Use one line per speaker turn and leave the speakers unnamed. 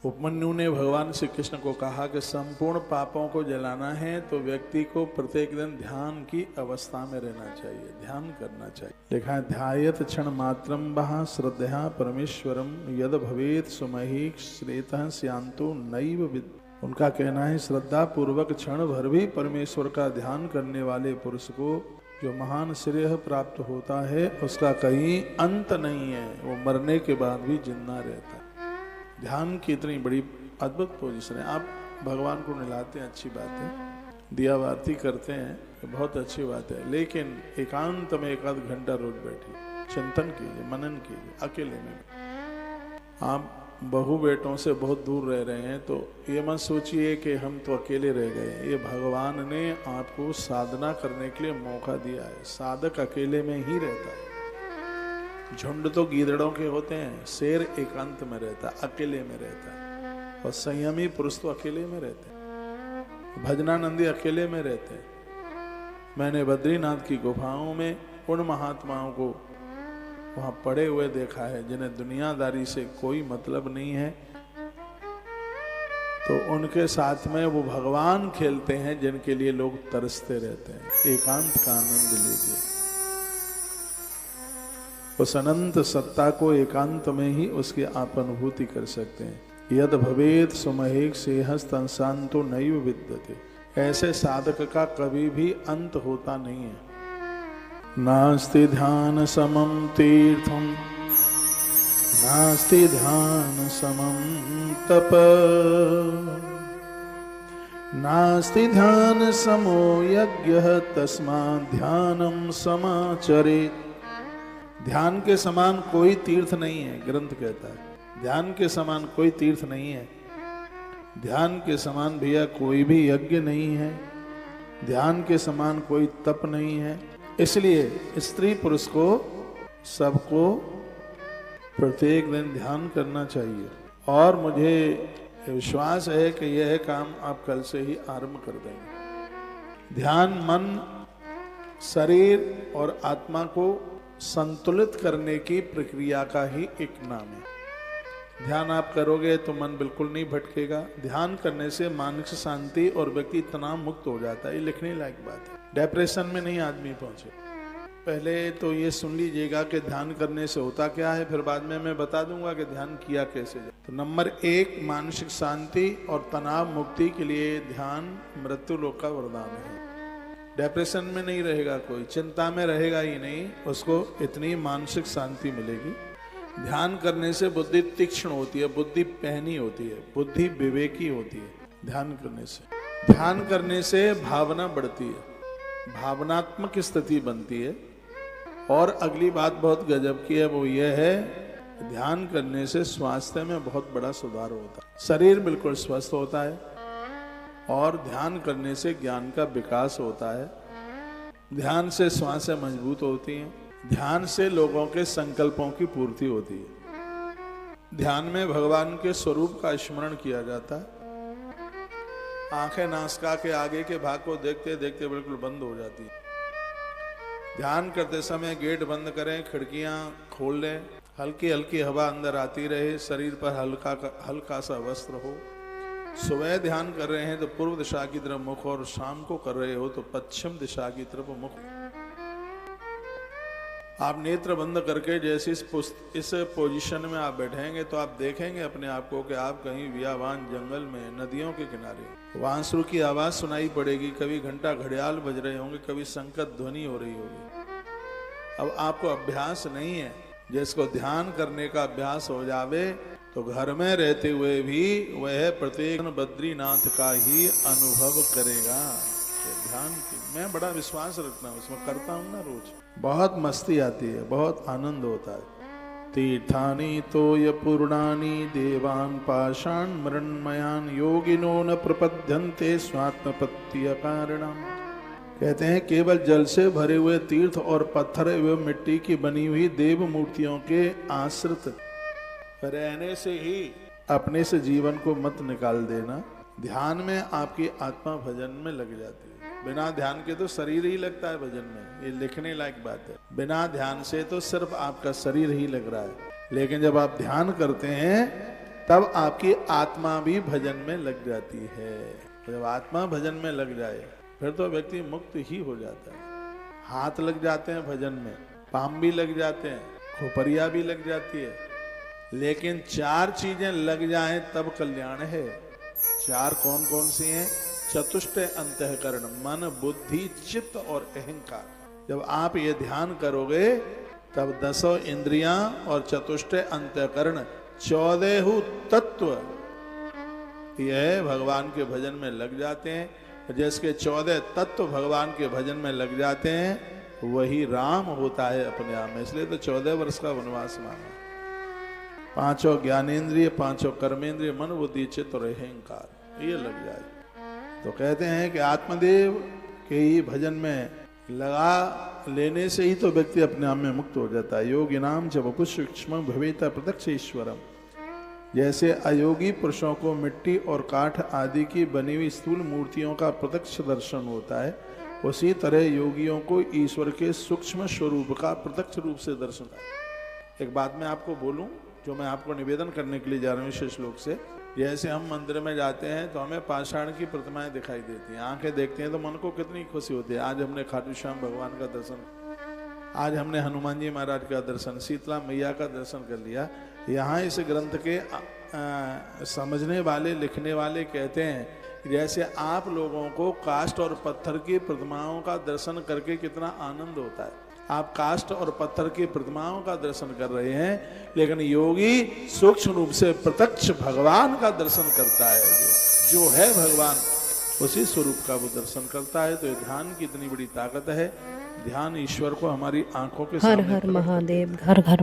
उपमन्यु ने भगवान श्री कृष्ण को कहा कि संपूर्ण पापों को जलाना है तो व्यक्ति को प्रत्येक दिन ध्यान की अवस्था में रहना चाहिए, ध्यान करना चाहिए। लिखा है ध्यायत क्षण मात्रम बहा श्रद्धा परमेश्वरम यद भवेत सुमहि श्रेतः स्यांतो नैव विद। उनका कहना है श्रद्धा पूर्वक क्षण भर भी परमेश्वर का ध्यान करने वाले पुरुष को जो महान श्रेय प्राप्त होता है उसका कहीं अंत नहीं है, वो मरने के बाद भी जिंदा रहता है। ध्यान की इतनी बड़ी अद्भुत पोजीशन है। आप भगवान को निलाते हैं, अच्छी बात है, दिया आरती करते हैं, बहुत अच्छी बात है, लेकिन एकांत में एक आध घंटा रोज बैठिए, चिंतन कीजिए, मनन कीजिए, अकेले में। आप बहू बेटों से बहुत दूर रह रहे हैं तो ये मत सोचिए कि हम तो अकेले रह गए। ये भगवान ने आपको साधना करने के लिए मौका दिया है। साधक अकेले में ही रहता है। झुंड तो गीदड़ों के होते हैं, शेर एकांत में रहता है, अकेले में रहता है, और संयमी पुरुष तो अकेले में रहते हैं। भजनानंदी अकेले में रहते हैं। मैंने बद्रीनाथ की गुफाओं में उन महात्माओं को वहां पड़े हुए देखा है जिन्हें दुनियादारी से कोई मतलब नहीं है, तो उनके साथ में वो भगवान खेलते हैं जिनके लिए लोग तरसते रहते हैं। एकांत का आनंद लीजिए। उस अनंत सत्ता को एकांत में ही उसकी आप अनुभूति कर सकते हैं। यद भवेत सुमहेक सेहस्तंसांतो नैव विद्यते। ऐसे साधक का कभी भी अंत होता नहीं है। नास्ति ध्यान समम तीर्थम नास्ति ध्यान समम तप नास्ति ध्यान समो यज्ञ तस्मात् ध्यानम समाचरेत्। ध्यान के समान कोई तीर्थ नहीं है, ग्रंथ कहता है। ध्यान के समान कोई तीर्थ नहीं है। ध्यान के समान भैया कोई भी यज्ञ नहीं है। ध्यान के समान कोई तप नहीं है। इसलिए स्त्री पुरुष को सबको प्रत्येक दिन ध्यान करना चाहिए। और मुझे विश्वास है कि यह काम आप कल से ही आरंभ कर देंगे। ध्यान मन, शरीर और आत्मा को संतुलित करने की प्रक्रिया का ही एक नाम है। ध्यान आप करोगे तो मन बिल्कुल नहीं भटकेगा। ध्यान करने से मानसिक शांति और व्यक्ति तनाव मुक्त हो जाता है। ये लिखने लायक बात है। डिप्रेशन में नहीं आदमी पहुंचे। पहले तो ये सुन लीजिएगा कि ध्यान करने से होता क्या है, फिर बाद में मैं बता दूंगा कि ध्यान किया कैसे जाए। तो नंबर 1, मानसिक शांति और तनाव मुक्ति के लिए ध्यान मृत्यु लोक का वरदान है। डिप्रेशन में नहीं रहेगा कोई, चिंता में रहेगा ही नहीं, उसको इतनी मानसिक शांति मिलेगी। ध्यान करने से बुद्धि तीक्ष्ण होती है, बुद्धि पहनी होती है, बुद्धि विवेकी होती है। ध्यान करने से भावना बढ़ती है, भावनात्मक स्थिति बनती है। और अगली बात बहुत गजब की है, वो ये है ध्यान करने से स्वास्थ्य में बहुत बड़ा सुधार होता है। शरीर बिल्कुल स्वस्थ होता है। और ध्यान करने से ज्ञान का विकास होता है। ध्यान से श्वासें मजबूत होती हैं। ध्यान से लोगों के संकल्पों की पूर्ति होती है। ध्यान में भगवान के स्वरूप का स्मरण किया जाता है। आंखें नासिका के आगे के भाग को देखते देखते बिल्कुल बंद हो जाती है। ध्यान करते समय गेट बंद करें, खिड़कियां खोल लें, हल्की हल्की हवा अंदर आती रहे, शरीर पर हल्का सा वस्त्र हो। सुबह ध्यान कर रहे हैं तो पूर्व दिशा की तरफ मुख, और शाम को कर रहे हो तो पश्चिम दिशा की तरफ मुख। आप नेत्र बंद करके जैसे इस पोजीशन में आप बैठेंगे तो आप देखेंगे अपने आप को कि आप कहीं बियाबान जंगल में, नदियों के किनारे। वांसुर की आवाज सुनाई पड़ेगी, कभी घंटा घड़ियाल बज रहे होंगे, कभी संकट ध्वनि हो रही होगी। अब आपको अभ्यास नहीं है। जिसको ध्यान करने का अभ्यास हो जावे तो घर में रहते हुए भी वह प्रत्येक बद्रीनाथ का ही अनुभव करेगा। ध्यान की मैं बड़ा विश्वास रखता हूँ, उसमें करता हूँ ना रोज, बहुत मस्ती आती है, बहुत आनंद होता है। तीर्थानि तोय पूर्णानि देवान पाषाण मृण्मयान योगिनो न प्रपद्यन्ते स्वात्मपत्ति कारणम। कहते हैं केवल जल से भरे हुए तीर्थ और पत्थर एवं मिट्टी की बनी हुई देव मूर्तियों के आश्रित रहने से ही अपने से जीवन को मत निकाल देना। ध्यान में आपकी आत्मा भजन में लग जाती है। बिना ध्यान के तो शरीर ही लगता है भजन में। ये लिखने लायक बात है। बिना ध्यान से तो सिर्फ आपका शरीर ही लग रहा है, लेकिन जब आप ध्यान करते हैं तब आपकी आत्मा भी भजन में लग जाती है। जब आत्मा भजन में लग जाए फिर तो व्यक्ति मुक्त ही हो जाता है। हाथ लग जाते हैं भजन में, पाम भी लग जाते हैं, खोपरिया भी लग जाती है, लेकिन चार चीजें लग जाएं तब कल्याण है। चार कौन कौन सी हैं? चतुष्ट अंतःकरण, मन, बुद्धि, चित्त और अहंकार। जब आप ये ध्यान करोगे तब 10 इंद्रियां और चतुष्ट अंतःकरण 14 तत्व यह भगवान के भजन में लग जाते हैं। जिसके 14 तत्व भगवान के भजन में लग जाते हैं वही राम होता है अपने आप में। इसलिए तो 14 वर्ष का वनवास मांगा। 5 ज्ञानेन्द्रिय, 5 कर्मेंद्रिय, मन, बुद्धि, चित्त और अहंकार ये लग जाए तो कहते हैं कि आत्मदेव के ही भजन में लगा लेने से ही तो व्यक्ति अपने आप में मुक्त हो जाता है। योगी नाम जब सूक्ष्म भवेता प्रत्यक्ष ईश्वरम। जैसे अयोगी पुरुषों को मिट्टी और काठ आदि की बनी हुई स्थूल मूर्तियों का प्रत्यक्ष दर्शन होता है, उसी तरह योगियों को ईश्वर के सूक्ष्म स्वरूप का प्रत्यक्ष रूप से दर्शन होता है। एक बात मैं आपको बोलूं जो मैं आपको निवेदन करने के लिए जा रहा हूं इस श्लोक से। जैसे हम मंदिर में जाते हैं तो हमें पाषाण की प्रतिमाएं दिखाई देती हैं, आंखें देखते हैं तो मन को कितनी खुशी होती है। आज हमने खाटू श्याम भगवान का दर्शन, आज हमने हनुमान जी महाराज का दर्शन, शीतला मैया का दर्शन कर लिया। यहाँ इस ग्रंथ के समझने वाले, लिखने वाले कहते हैं जैसे आप लोगों को काष्ठ और पत्थर की प्रतिमाओं का दर्शन करके कितना आनंद होता है। आप काष्ठ और पत्थर की प्रतिमाओं का दर्शन कर रहे हैं, लेकिन योगी सूक्ष्म रूप से प्रत्यक्ष भगवान का दर्शन करता है। जो है भगवान उसी स्वरूप का वो दर्शन करता है। तो ये ध्यान की इतनी बड़ी ताकत है। ध्यान ईश्वर को हमारी आंखों के सामने
हर हर महादेव, घर घर